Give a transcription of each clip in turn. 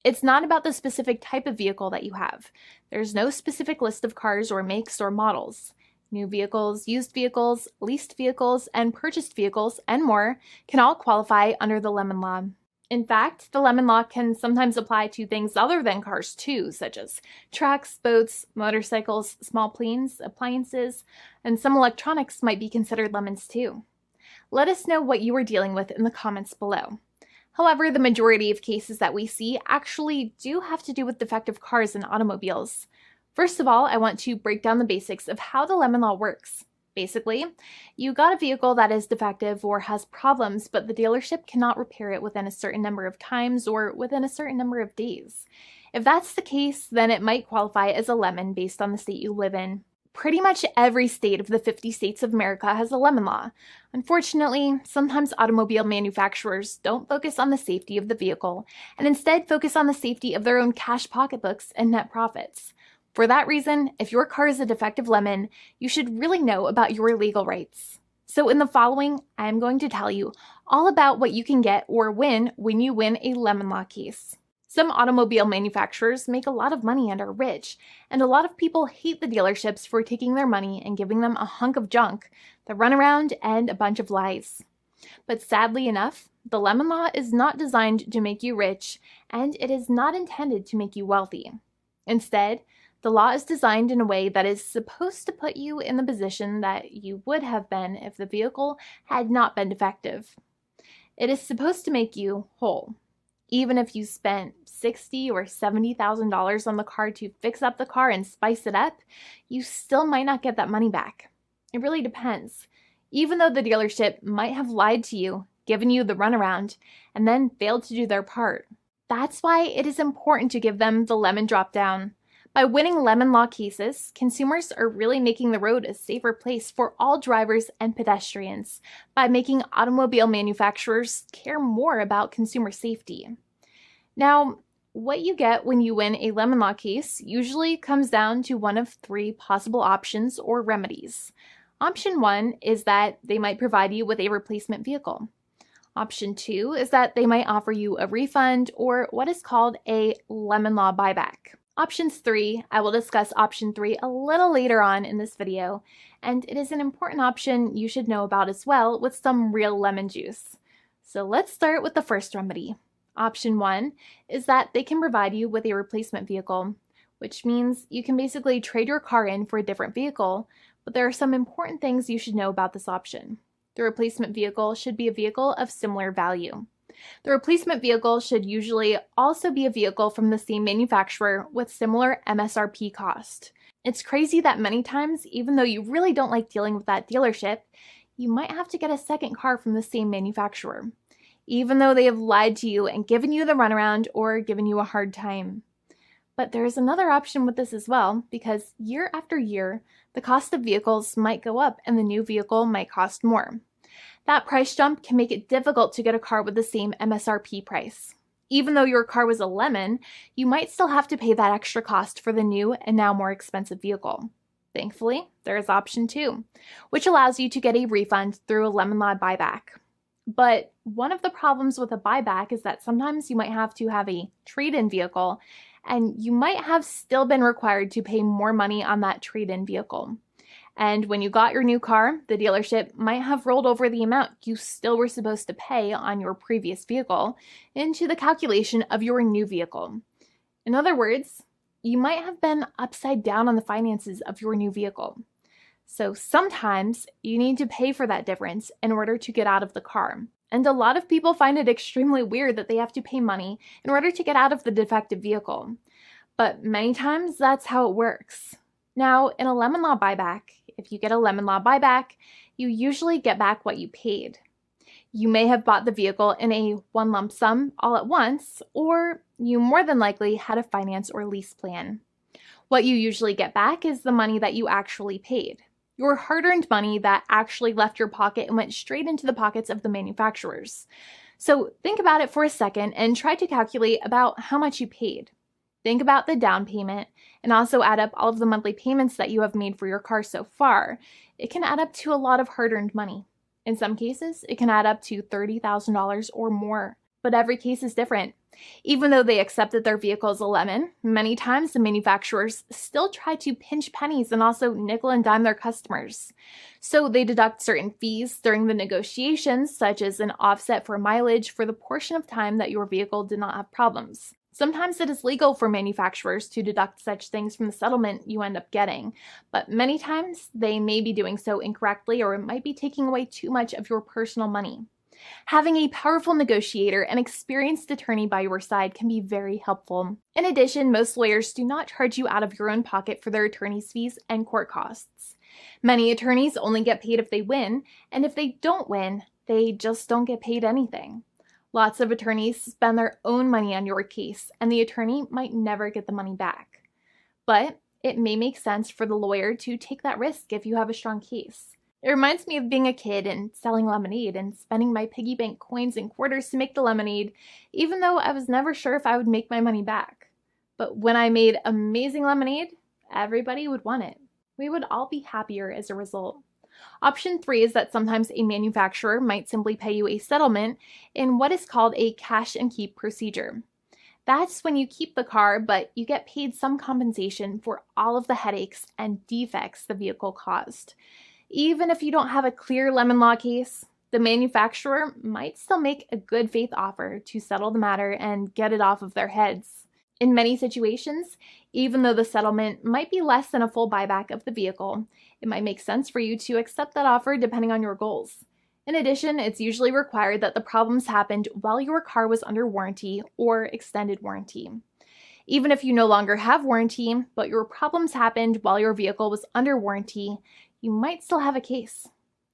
It's not about the specific type of vehicle that you have. There's no specific list of cars or makes or models. New vehicles, used vehicles, leased vehicles, and purchased vehicles, and more can all qualify under the lemon law. In fact, the lemon law can sometimes apply to things other than cars too, such as trucks, boats, motorcycles, small planes, appliances, and some electronics might be considered lemons too. Let us know what you are dealing with in the comments below. However, the majority of cases that we see actually do have to do with defective cars and automobiles. First of all, I want to break down the basics of how the lemon law works. Basically, you got a vehicle that is defective or has problems, but the dealership cannot repair it within a certain number of times or within a certain number of days. If that's the case, then it might qualify as a lemon based on the state you live in. Pretty much every state of the 50 states of America has a lemon law. Unfortunately, sometimes automobile manufacturers don't focus on the safety of the vehicle and instead focus on the safety of their own cash pocketbooks and net profits. For that reason, if your car is a defective lemon, you should really know about your legal rights. So in the following, I am going to tell you all about what you can get or win when you win a lemon law case. Some automobile manufacturers make a lot of money and are rich, and a lot of people hate the dealerships for taking their money and giving them a hunk of junk, the runaround, and a bunch of lies. But sadly enough, the lemon law is not designed to make you rich, and it is not intended to make you wealthy. Instead, the law is designed in a way that is supposed to put you in the position that you would have been if the vehicle had not been defective. It is supposed to make you whole. Even if you spent $60,000 or $70,000 on the car to fix up the car and spice it up, you still might not get that money back. It really depends. Even though the dealership might have lied to you, given you the runaround, and then failed to do their part. That's why it is important to give them the lemon drop down. By winning lemon law cases, consumers are really making the road a safer place for all drivers and pedestrians by making automobile manufacturers care more about consumer safety. Now, what you get when you win a lemon law case usually comes down to one of three possible options or remedies. Option 1 is that they might provide you with a replacement vehicle. Option 2 is that they might offer you a refund or what is called a lemon law buyback. Options 3, I will discuss option 3 a little later on in this video, and it is an important option you should know about as well with some real lemon juice. So let's start with the first remedy. Option 1 is that they can provide you with a replacement vehicle, which means you can basically trade your car in for a different vehicle, but there are some important things you should know about this option. The replacement vehicle should be a vehicle of similar value. The replacement vehicle should usually also be a vehicle from the same manufacturer with similar MSRP cost. It's crazy that many times, even though you really don't like dealing with that dealership, you might have to get a second car from the same manufacturer, even though they have lied to you and given you the runaround or given you a hard time. But there is another option with this as well, because year after year, the cost of vehicles might go up and the new vehicle might cost more. That price jump can make it difficult to get a car with the same MSRP price. Even though your car was a lemon, you might still have to pay that extra cost for the new and now more expensive vehicle. Thankfully, there is option 2, which allows you to get a refund through a lemon law buyback. But one of the problems with a buyback is that sometimes you might have to have a trade-in vehicle, and you might have still been required to pay more money on that trade-in vehicle. And when you got your new car, the dealership might have rolled over the amount you still were supposed to pay on your previous vehicle into the calculation of your new vehicle. In other words, you might have been upside down on the finances of your new vehicle. So sometimes you need to pay for that difference in order to get out of the car. And a lot of people find it extremely weird that they have to pay money in order to get out of the defective vehicle. But many times that's how it works. Now, in a lemon law buyback, if you get a lemon law buyback, you usually get back what you paid. You may have bought the vehicle in a one lump sum all at once, or you more than likely had a finance or lease plan. What you usually get back is the money that you actually paid. Your hard-earned money that actually left your pocket and went straight into the pockets of the manufacturers. So think about it for a second and try to calculate about how much you paid. Think about the down payment and also add up all of the monthly payments that you have made for your car so far. It can add up to a lot of hard-earned money. In some cases, it can add up to $30,000 or more. but every case is different. Even though they accept that their vehicle is a lemon, many times the manufacturers still try to pinch pennies and also nickel and dime their customers. So they deduct certain fees during the negotiations, such as an offset for mileage for the portion of time that your vehicle did not have problems. Sometimes it is legal for manufacturers to deduct such things from the settlement you end up getting, but many times they may be doing so incorrectly, or it might be taking away too much of your personal money. Having a powerful negotiator and experienced attorney by your side can be very helpful. In addition, most lawyers do not charge you out of your own pocket for their attorney's fees and court costs. Many attorneys only get paid if they win, and if they don't win, they just don't get paid anything. Lots of attorneys spend their own money on your case, and the attorney might never get the money back. But it may make sense for the lawyer to take that risk if you have a strong case. It reminds me of being a kid and selling lemonade and spending my piggy bank coins and quarters to make the lemonade, even though I was never sure if I would make my money back. But when I made amazing lemonade, everybody would want it. We would all be happier as a result. Option 3 is that sometimes a manufacturer might simply pay you a settlement in what is called a cash and keep procedure. That's when you keep the car, but you get paid some compensation for all of the headaches and defects the vehicle caused. Even if you don't have a clear lemon law case, the manufacturer might still make a good faith offer to settle the matter and get it off of their heads. In many situations, even though the settlement might be less than a full buyback of the vehicle, it might make sense for you to accept that offer depending on your goals. In addition, it's usually required that the problems happened while your car was under warranty or extended warranty. Even if you no longer have warranty, but your problems happened while your vehicle was under warranty, you might still have a case.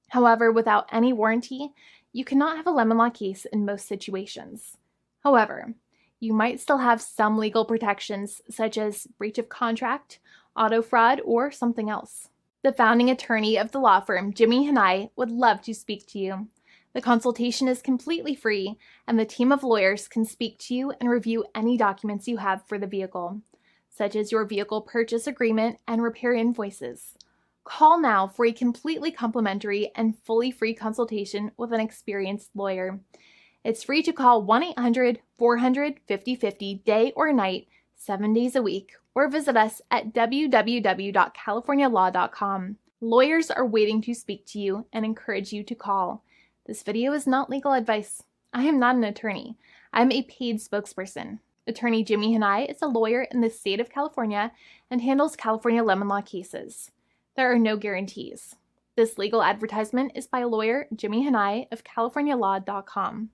However, without any warranty, you cannot have a lemon law case in most situations. However, you might still have some legal protections, such as breach of contract, auto fraud, or something else. The founding attorney of the law firm, Jimmy and I, would love to speak to you. The consultation is completely free, and the team of lawyers can speak to you and review any documents you have for the vehicle, such as your vehicle purchase agreement and repair invoices. Call now for a completely complimentary and fully free consultation with an experienced lawyer. It's free to call 1-800-400-5050 day or night, 7 days a week, or visit us at www.californialaw.com. Lawyers are waiting to speak to you and encourage you to call. This video is not legal advice. I am not an attorney. I'm a paid spokesperson. Attorney Jimmy Hanai is a lawyer in the state of California and handles California lemon law cases. There are no guarantees. This legal advertisement is by lawyer Jimmy Hanai of CaliforniaLaw.com.